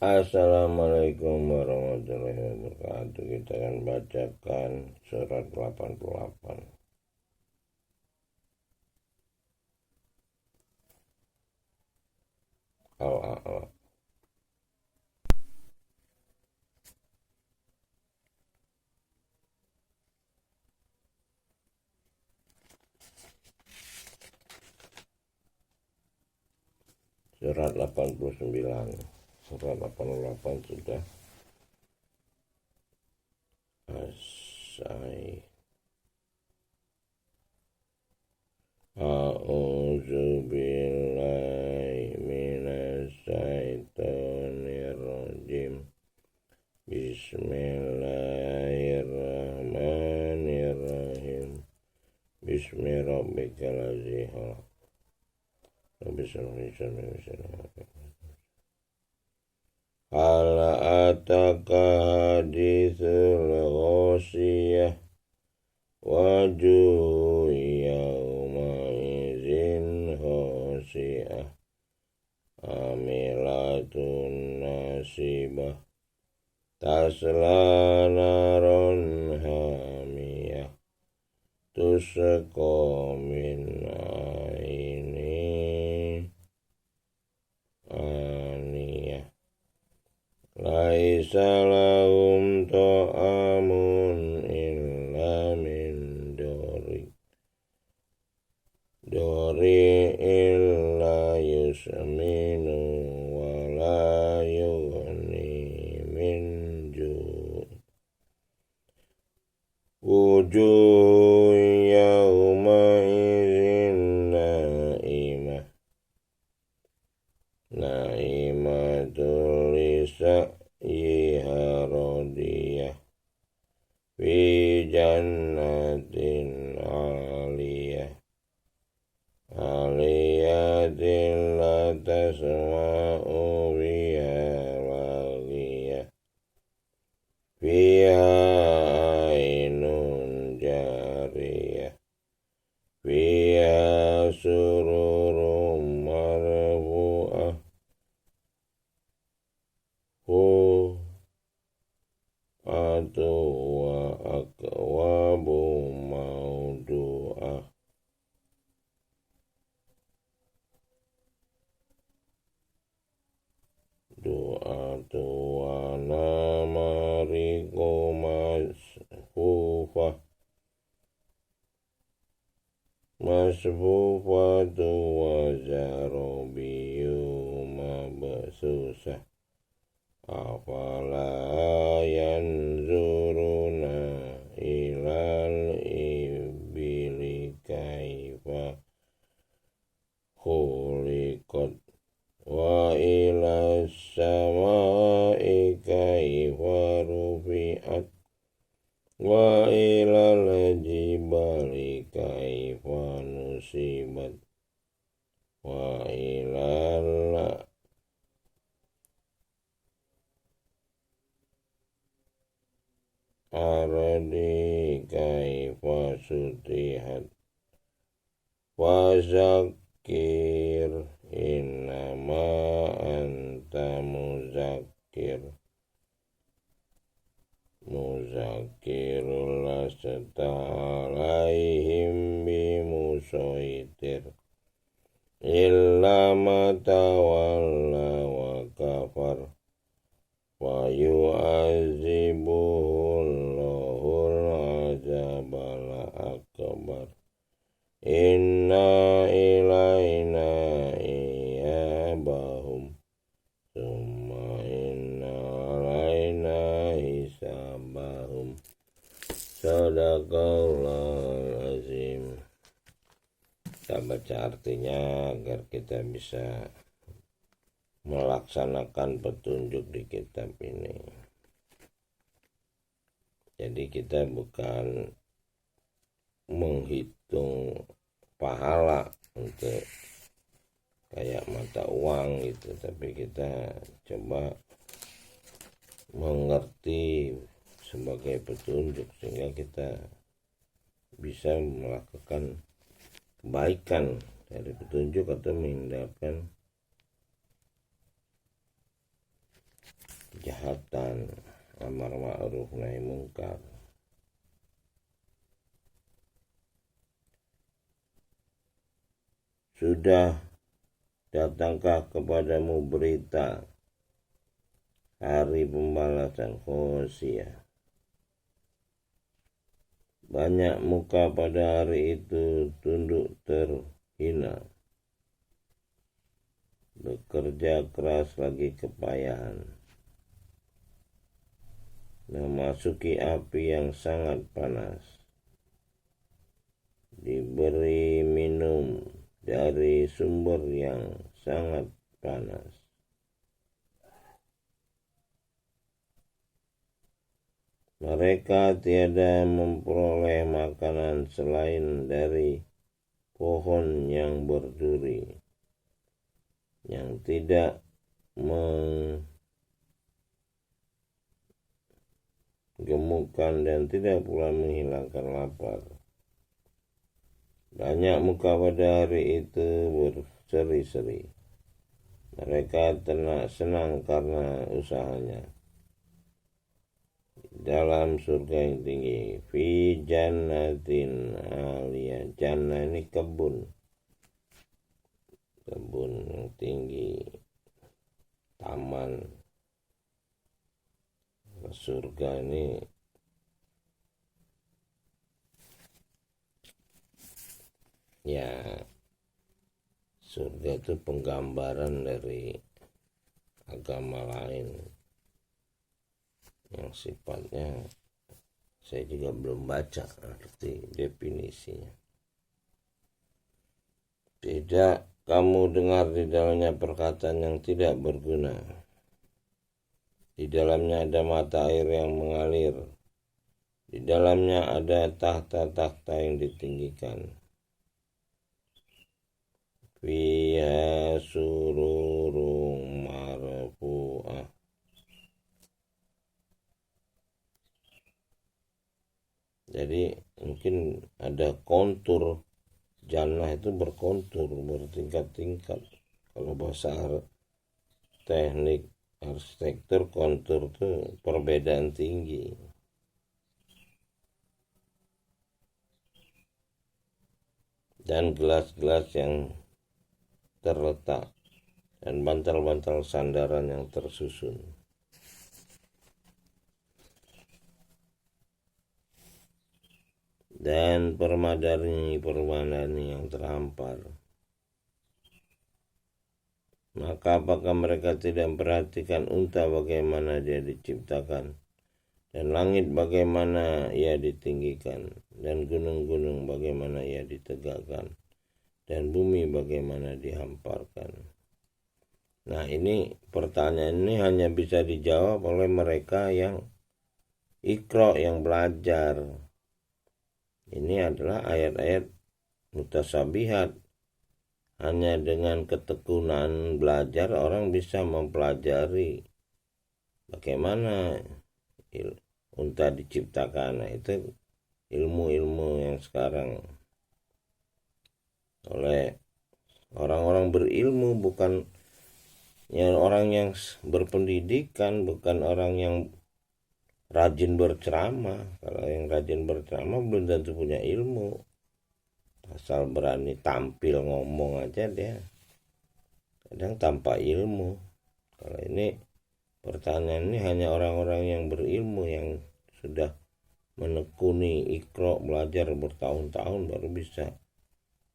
Assalamualaikum warahmatullahi wabarakatuh. Kita akan bacakan surat 88. Al-A'la. Surat 89. Surat 88 sudah selesai. A'udzu billahi minas syaitonir rajim. Bismillahirrahmanirrahim. Bismillahirrahmanirrahim. Hal ataka hadithul ghasiyah wajuh yawma izin khasiyah amilatun nasibah tasla naron hamiyah tusqa min aini aniyah laisa lahum ta'amun illa min dori illa yusminu wa la yughni min ju' wujuh yawma izin na'imatul lisa'yiha radiyah fi jannatin aliyah aliyatin la tasma'u biha laghiyah fiha ainun jariyah fiha sururum marfu'ah atu wa akwabu maudu'ah du'atu wa namariku masfufatu wa zarobiyu mabsusah afala yanzuruna ilal ibili kaifa khuliqat wa ilas samai kaifa rufi'at wa ilal jibali kaifa nusibat wa ilal ardi kaifa sutihat fazakir innama anta muzakirul lasta alaihim bimusaitir illa ma tawalla wa kafar wa yu'azibuhullahul azabal akbar inna ilaina iyabahum summa inna alaina hisabahum. Sadaqallahul azim. Kita baca artinya agar kita bisa melaksanakan petunjuk di kitab ini. Jadi kita bukan menghitung pahala untuk kayak mata uang gitu, tapi kita coba mengerti sebagai petunjuk sehingga kita bisa melakukan kebaikan dari petunjuk atau menghindarkan kejahatan, amar ma'ruf nahi mungkar. Sudah datangkah kepadamu berita hari pembalasan Hosea? Banyak muka pada hari itu tunduk terhina, bekerja keras lagi kepayahan, memasuki api yang sangat panas, diberi minum dari sumber yang sangat panas. Mereka tiada memperoleh makanan selain dari pohon yang berduri, yang tidak menggemukkan dan tidak pula menghilangkan lapar. Banyak muka pada hari itu berseri-seri. Mereka senang karena usahanya. Dalam surga yang tinggi, fi jannatin aliyah. Jannah ini kebun yang tinggi, taman. Surga ini ya, surga itu penggambaran dari agama lain yang sifatnya saya juga belum baca arti definisinya. Tidak kamu dengar di dalamnya perkataan yang tidak berguna. Di dalamnya ada mata air yang mengalir. Di dalamnya ada tahta-tahta yang ditinggikan. Fiha sururun marfu'ah. Jadi mungkin ada kontur. Jannah itu berkontur, bertingkat-tingkat. Kalau bahasa teknik arsitektur, kontur itu perbedaan tinggi. Dan gelas-gelas yang terletak dan bantal-bantal sandaran yang tersusun. Dan permadani yang terhampar. Maka apakah mereka tidak memperhatikan unta bagaimana dia diciptakan, dan langit bagaimana ia ditinggikan, dan gunung-gunung bagaimana ia ditegakkan, dan bumi bagaimana dihamparkan. Nah, ini pertanyaan ini hanya bisa dijawab oleh mereka yang iqra, yang belajar. Ini adalah ayat-ayat mutasabihat. Hanya dengan ketekunan belajar orang bisa mempelajari bagaimana unta diciptakan. Nah, itu ilmu-ilmu yang sekarang oleh orang-orang berilmu, bukan yang orang yang berpendidikan, bukan orang yang rajin berceramah. Kalau yang rajin berceramah belum tentu punya ilmu. Asal berani tampil ngomong aja dia kadang tanpa ilmu. Kalau ini pertanyaan ini hanya orang-orang yang berilmu, yang sudah menekuni iqra, belajar bertahun-tahun baru bisa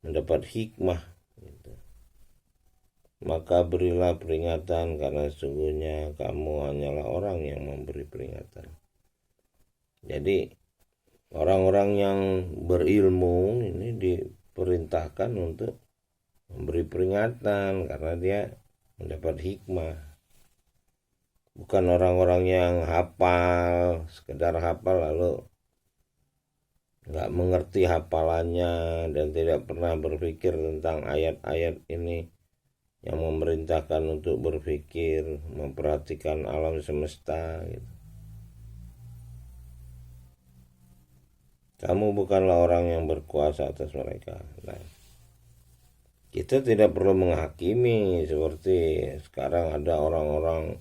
mendapat hikmah gitu. Maka berilah peringatan, karena sesungguhnya kamu hanyalah orang yang memberi peringatan. Jadi orang-orang yang berilmu ini diperintahkan untuk memberi peringatan karena dia mendapat hikmah. Bukan orang-orang yang hafal, sekedar hafal lalu nggak mengerti hafalannya dan tidak pernah berpikir tentang ayat-ayat ini yang memerintahkan untuk berpikir, memperhatikan alam semesta gitu. Kamu bukanlah orang yang berkuasa atas mereka. Nah, kita tidak perlu menghakimi seperti sekarang ada orang-orang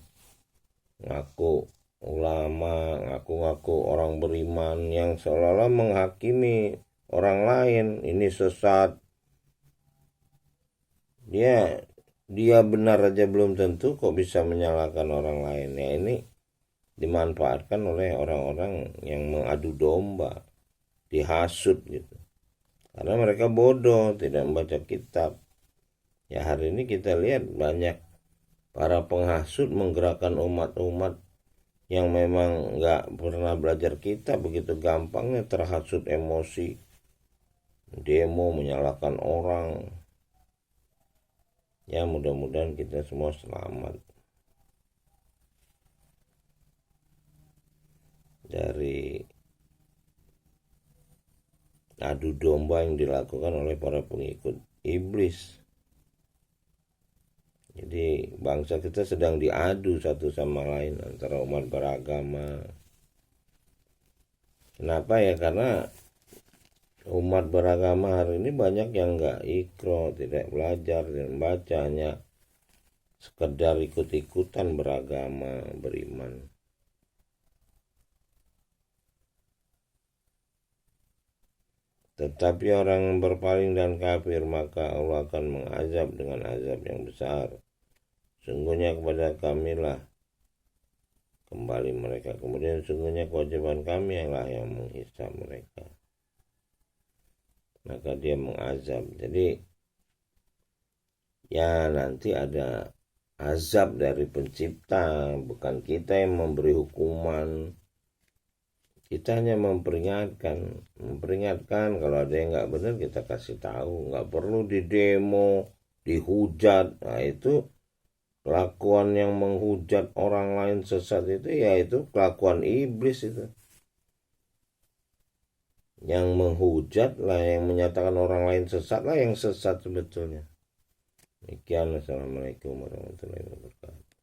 ngaku ulama, ngaku-ngaku orang beriman yang seolah-olah menghakimi orang lain, ini sesat. Dia benar aja belum tentu kok bisa menyalahkan orang lain. Ya ini dimanfaatkan oleh orang-orang yang mengadu domba, dihasut gitu. Karena mereka bodoh, tidak membaca kitab. Ya hari ini kita lihat banyak para penghasut menggerakkan umat-umat yang memang nggak pernah belajar kitab, begitu gampangnya terhasut emosi, demo menyalahkan orang. Ya mudah-mudahan kita semua selamat dari adu domba yang dilakukan oleh para pengikut iblis. Jadi bangsa kita sedang diadu satu sama lain antara umat beragama. Kenapa ya? Karena umat beragama hari ini banyak yang nggak ikro, tidak belajar, tidak membaca, hanya sekedar ikut-ikutan beragama, beriman. Tetapi orang yang berpaling dan kafir, maka Allah akan mengazab dengan azab yang besar. Sungguhnya kepada kamilah kembali mereka. Kemudian sungguhnya kewajiban kami lah yang menghisab mereka. Maka dia mengazab. Jadi ya nanti ada azab dari pencipta, bukan kita yang memberi hukuman. Kita hanya memperingatkan kalau ada yang nggak benar kita kasih tahu, nggak perlu didemo, dihujat. Nah itu kelakuan yang menghujat orang lain sesat itu, yaitu kelakuan iblis itu. Yang menghujat lah, yang menyatakan orang lain sesat lah yang sesat sebetulnya. Demikian, assalamualaikum warahmatullahi wabarakatuh.